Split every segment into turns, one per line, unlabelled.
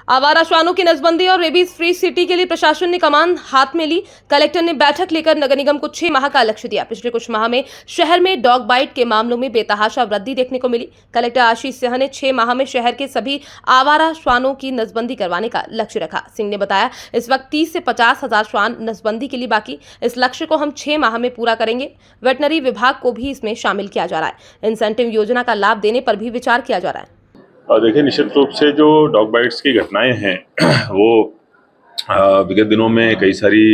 आवारा श्वानों की नसबंदी और रेबीज फ्री सिटी के लिए प्रशासन ने कमान हाथ में ली। कलेक्टर ने बैठक लेकर नगर निगम को 6 माह का लक्ष्य दिया। पिछले कुछ माह में शहर में डॉग बाइट के मामलों में बेतहाशा वृद्धि देखने को मिली। कलेक्टर आशीष सिंह ने 6 माह में शहर के सभी आवारा श्वानों की नसबंदी करवाने का लक्ष्य रखा। सिंह ने बताया, इस वक्त 30 से 50 हजार श्वान नसबंदी के लिए बाकी। इस लक्ष्य को हम 6 माह में पूरा करेंगे। वेटनरी विभाग को भी इसमें शामिल किया जा रहा है। इंसेंटिव योजना का लाभ देने पर भी विचार किया जा रहा है।
देखिए, निश्चित रूप से जो डॉग बाइट्स की घटनाएं हैं वो विगत दिनों में कई सारी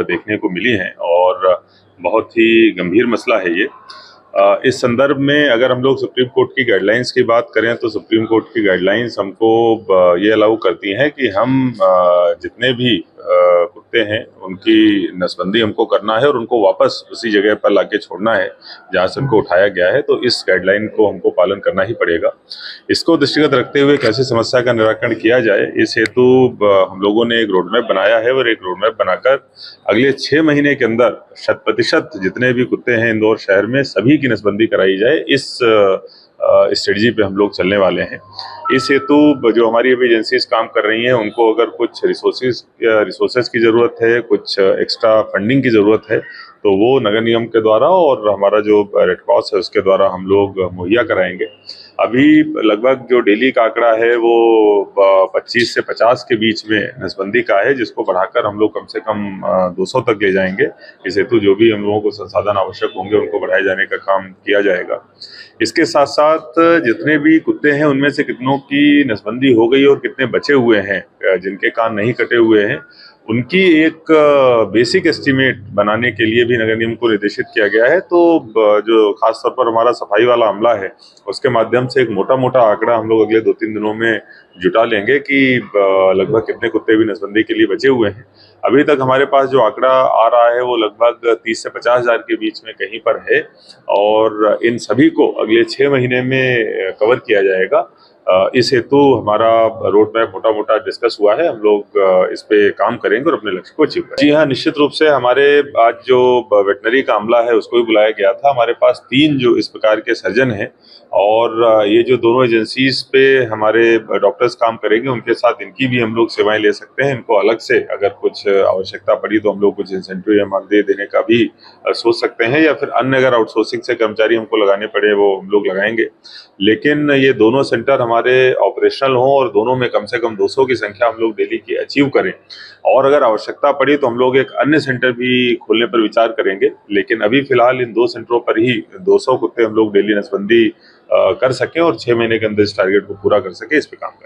देखने को मिली हैं और बहुत ही गंभीर मसला है ये। इस संदर्भ में अगर हम लोग सुप्रीम कोर्ट की गाइडलाइंस की बात करें तो सुप्रीम कोर्ट की गाइडलाइंस हमको ये अलाउ करती हैं कि हम जितने भी कुत्ते हैं उनकी नसबंदी हमको करना है और उनको वापस उसी जगह पर लाके छोड़ना है जहाँ से उनको उठाया गया है। तो इस गाइडलाइन को हमको पालन करना ही पड़ेगा। इसको दृष्टिगत रखते हुए कैसे समस्या का निराकरण किया जाए, इस हेतु हम लोगों ने एक रोडमैप बनाया है और एक रोडमैप बनाकर अगले 6 महीने के अंदर 100% जितने भी कुत्ते हैं इंदौर शहर में सभी की नसबंदी कराई जाए। इस स्ट्रेटजी पे हम लोग चलने वाले हैं। इस हेतु जो हमारी अभी एजेंसीज काम कर रही हैं उनको अगर कुछ रिसोर्सेज की ज़रूरत है, कुछ एक्स्ट्रा फंडिंग की ज़रूरत है तो वो नगर निगम के द्वारा और हमारा जो रेड क्रॉस है उसके द्वारा हम लोग मुहैया कराएंगे। अभी लगभग जो डेली का आंकड़ा है वो 25 से 50 के बीच में नसबंदी का है, जिसको बढ़ाकर हम लोग कम से कम 200 तक ले जाएंगे। इस हेतु जो भी हम लोगों को संसाधन आवश्यक होंगे उनको बढ़ाए जाने का काम किया जाएगा। इसके साथ साथ जितने भी कुत्ते हैं उनमें से कितनों की नसबंदी हो गई और कितने बचे हुए हैं जिनके कान नहीं कटे हुए हैं, उनकी एक बेसिक एस्टीमेट बनाने के लिए भी नगर निगम को निर्देशित किया गया है। तो जो खास तौर पर हमारा सफाई वाला अमला है उसके माध्यम से एक मोटा मोटा आंकड़ा हम लोग अगले 2-3 दिनों में जुटा लेंगे कि लगभग कितने कुत्ते भी नसबंदी के लिए बचे हुए हैं। अभी तक हमारे पास जो आंकड़ा आ रहा है वो लगभग 30 से 50 हजार के बीच में कहीं पर है और इन सभी को अगले 6 महीने में कवर किया जाएगा। इस हेतु हमारा रोड मैप मोटा मोटा डिस्कस हुआ है। हम लोग इस पे काम करेंगे और अपने लक्ष्य को अचीव करेंगे। जी हाँ, निश्चित रूप से हमारे आज जो वेटनरी का अमला है उसको भी बुलाया गया था। हमारे पास 3 जो इस प्रकार के सर्जन हैं और ये जो दोनों एजेंसीज पे हमारे डॉक्टर्स काम करेंगे उनके साथ इनकी भी हम लोग सेवाएं ले सकते हैं। इनको अलग से अगर कुछ आवश्यकता पड़ी तो हम लोग कुछ इंसेंटिव या मानदेय देने का भी सोच सकते हैं, या फिर अन्य अगर आउटसोर्सिंग से कर्मचारी हमको लगाने पड़े वो हम लोग लगाएंगे। लेकिन ये दोनों सेंटर हमारे ऑपरेशनल हों और दोनों में कम से कम 200 की संख्या हम लोग डेली की अचीव करें और अगर आवश्यकता पड़ी तो हम लोग एक अन्य सेंटर भी खोलने पर विचार करेंगे। लेकिन अभी फिलहाल इन 2 सेंटरों पर ही 200 कुत्ते हम लोग डेली नसबंदी कर सकें और 6 महीने के अंदर इस टारगेट को पूरा कर सके, इस पे काम करें।